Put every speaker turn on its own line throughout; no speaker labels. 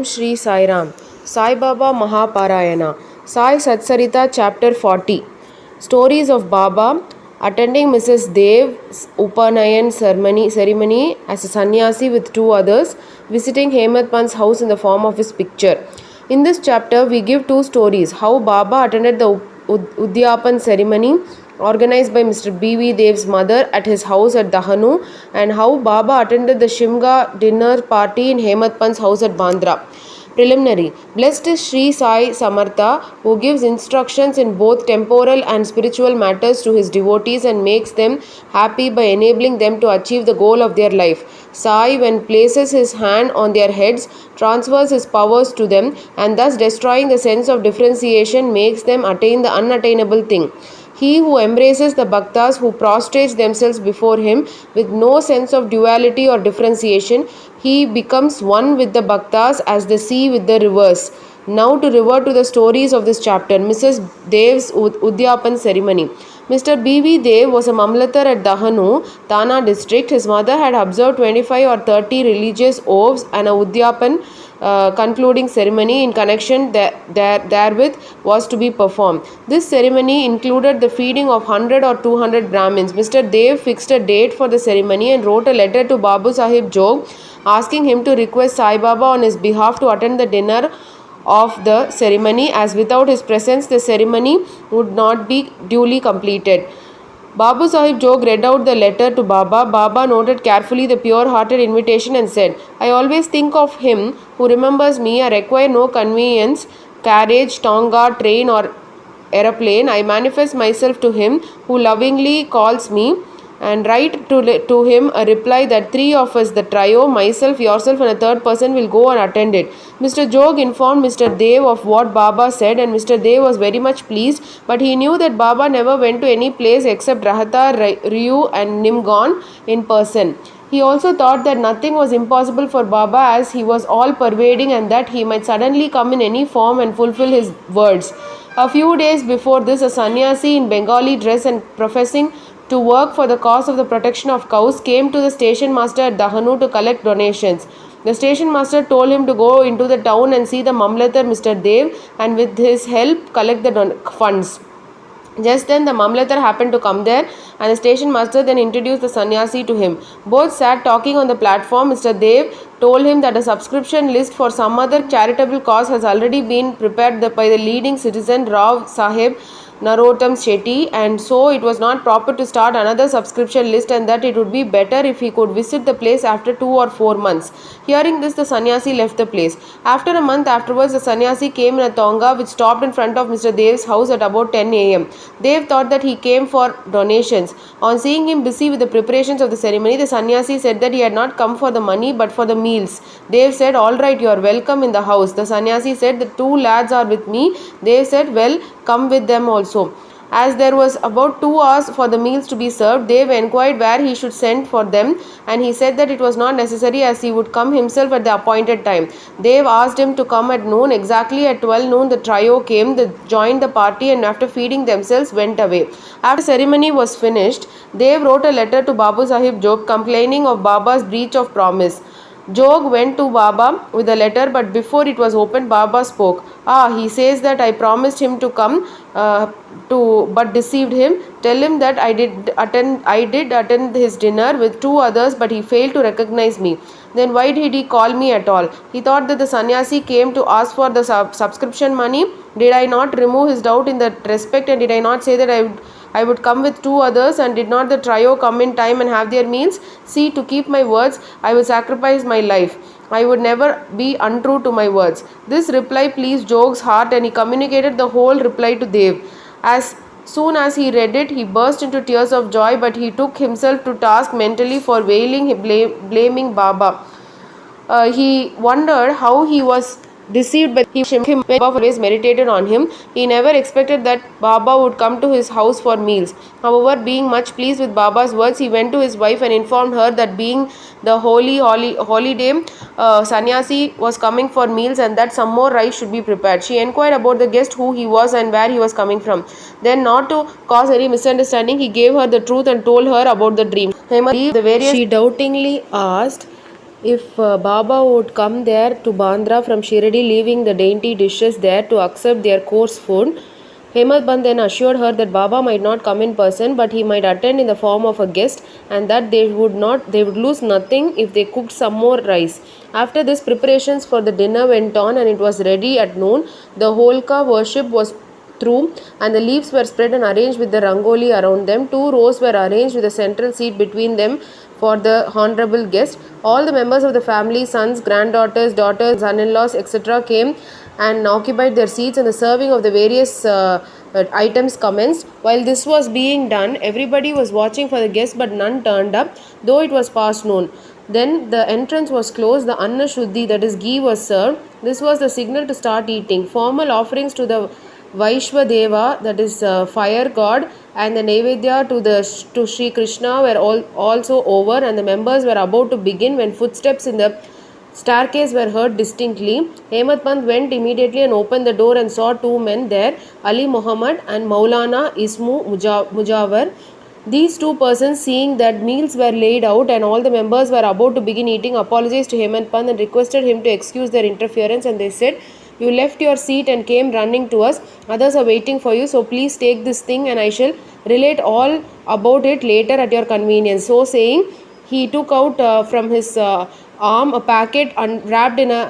Shri Sai Ram, Sai Baba Mahaparayana, Sai Satcharitra Chapter 40. Stories of Baba attending Mrs. Dev's Upanayan ceremony as a sannyasi with two others, visiting Hemant Pant's house in the form of his picture. In this chapter, we give two stories how Baba attended the Udyapan ceremony organized by Mr. B.V. Dev's mother at his house at Dahanu, and how Baba attended the Shimga dinner party in Hemant Pant's house at Bandra. Preliminary. Blessed is Sri Sai Samartha, who gives instructions in both temporal and spiritual matters to his devotees and makes them happy by enabling them to achieve the goal of their life. Sai, when places his hand on their heads, transfers his powers to them, and thus destroying the sense of differentiation, makes them attain the unattainable thing. He who embraces the bhaktas who prostrate themselves before him with no sense of duality or differentiation, he becomes one with the bhaktas as the sea with the rivers. Now to revert to the stories of this chapter. Mrs. Dev's Udyapan ceremony. Mr. B.V. Dev was a mamlatar at Dahanu, Thana district. His mother had observed 25 or 30 religious oaths and a Udyapan concluding ceremony in connection therewith was to be performed. This ceremony included the feeding of 100 or 200 Brahmins. Mr. Dev fixed a date for the ceremony and wrote a letter to Babu Sahib Jog asking him to request Sai Baba on his behalf to attend the dinner of the ceremony, as without his presence the ceremony would not be duly completed. Babu Sahib Jog read out the letter to Baba. Baba noted carefully the pure-hearted invitation and said, I always think of him who remembers me. I require no conveyance, carriage, tonga, train or aeroplane. I manifest myself to him who lovingly calls me, and write to him a reply that three of us, the trio, myself, yourself and a third person, will go and attend it. Mr. Jog informed Mr. Dev of what Baba said, and Mr. Dev was very much pleased, but he knew that Baba never went to any place except Rahata, Ryu and Nimgon in person. He also thought that nothing was impossible for Baba as he was all pervading, and that he might suddenly come in any form and fulfill his words. A few days before this, a sannyasi in Bengali dress and professing to work for the cause of the protection of cows came to the station master at Dahanu to collect donations. The station master told him to go into the town and see the Mamlatar Mr. Dev, and with his help collect the funds. Just then the Mamlatar happened to come there, and the station master then introduced the sannyasi to him. Both sat talking on the platform. Mr. Dev told him that a subscription list for some other charitable cause has already been prepared by the leading citizen Rao Sahib Narottam Shetty, and so it was not proper to start another subscription list, and that it would be better if he could visit the place after 2 or 4 months. Hearing this, the sannyasi left the place. After a month afterwards, the sannyasi came in a tonga which stopped in front of Mr. Dev's house at about 10 a.m. Dev thought that he came for donations. On seeing him busy with the preparations of the ceremony, the sannyasi said that he had not come for the money but for the meals. Dev said, all right, you are welcome in the house. The sannyasi said, the two lads are with me. Dev said, well, come with them also. As there was about 2 hours for the meals to be served, Dev inquired where he should send for them, and he said that it was not necessary as he would come himself at the appointed time. Dev asked him to come at noon. Exactly at 12 noon the trio came, they joined the party, and after feeding themselves went away. After the ceremony was finished, Dev wrote a letter to Babu Sahib Jog complaining of Baba's breach of promise. Jog went to Baba with a letter, but before it was opened, Baba spoke. He says that I promised him to come but deceived him. Tell him that I did attend his dinner with 2 others, but he failed to recognize me. Then why did he call me at all? He thought that the sannyasi came to ask for the subscription money. Did I not remove his doubt in that respect, and did I not say that I would come with 2 others, and did not the trio come in time and have their meals? See, to keep my words, I will sacrifice my life. I would never be untrue to my words. This reply pleased Jog's heart, and he communicated the whole reply to Dev. As soon as he read it, he burst into tears of joy, but he took himself to task mentally for wailing, blaming Baba. He wondered how he was deceived by him when Baba always meditated on him. He never expected that Baba would come to his house for meals. However, being much pleased with Baba's words, he went to his wife and informed her that being the holiday sannyasi was coming for meals, and that some more rice should be prepared. She inquired about the guest, who he was and where he was coming from. Then, not to cause any misunderstanding, he gave her the truth and told her about the dream. She doubtingly asked, If Baba would come there to Bandra from Shirdi, leaving the dainty dishes there to accept their coarse food, Hemant Band then assured her that Baba might not come in person, but he might attend in the form of a guest, and that they would lose nothing if they cooked some more rice. After this, preparations for the dinner went on, and it was ready at noon. The holka worship was through, and the leaves were spread and arranged with the rangoli around them. Two rows were arranged with a central seat between them for the honorable guest. All the members of the family, sons, granddaughters, daughters, son-in-laws, etc., came and occupied their seats, and the serving of the various items commenced. While this was being done, everybody was watching for the guests, but none turned up, though it was past noon. Then the entrance was closed, the Anna Shuddhi, that is ghee, was served. This was the signal to start eating. Formal offerings to the Vaishwadeva, that is fire god, and the Naivedya to Sri Krishna were also over, and the members were about to begin when footsteps in the staircase were heard distinctly. Hemant Pant went immediately and opened the door and saw two men there, Ali Muhammad and Maulana Ismu Mujawar. These two persons, seeing that meals were laid out and all the members were about to begin eating, apologized to Hemant Pant and requested him to excuse their interference, and they said, "You left your seat and came running to us. Others are waiting for you, so please take this thing and I shall relate all about it later at your convenience." So saying, he took out from his arm a packet wrapped in a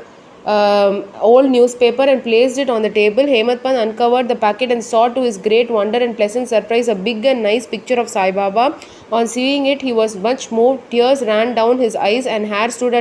old newspaper and placed it on the table. Hemant Pant uncovered the packet and saw, to his great wonder and pleasant surprise, a big and nice picture of Sai Baba. On seeing it, he was much moved. Tears ran down his eyes and hair stood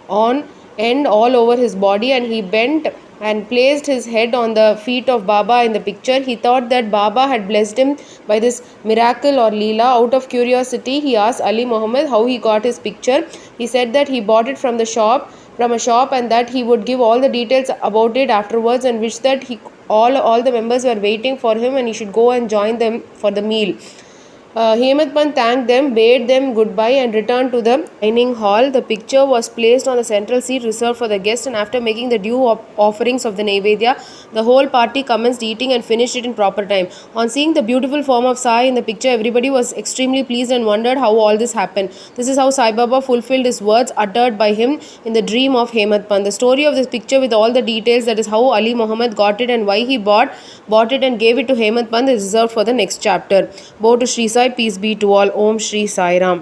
on end all over his body, and he bent and placed his head on the feet of Baba in the picture. He thought that Baba had blessed him by this miracle or Leela. Out of curiosity, he asked Ali Muhammad how he got his picture. He said that he bought it from a shop, and that he would give all the details about it afterwards, and wished that all the members were waiting for him and he should go and join them for the meal. Hemant Pant thanked them, bade them goodbye, and returned to the dining hall. The picture was placed on the central seat reserved for the guests, and after making the due offerings of the Naivedya, the whole party commenced eating and finished it in proper time. On seeing the beautiful form of Sai in the picture, everybody was extremely pleased and wondered how all this happened. This is how Sai Baba fulfilled his words uttered by him in the dream of Hemant Pant. The story of this picture with all the details, that is how Ali Muhammad got it and why he bought it and gave it to Hemant Pant, is reserved for the next chapter. Bo to Sri Sai, peace be to all. Om Shri Sai Ram.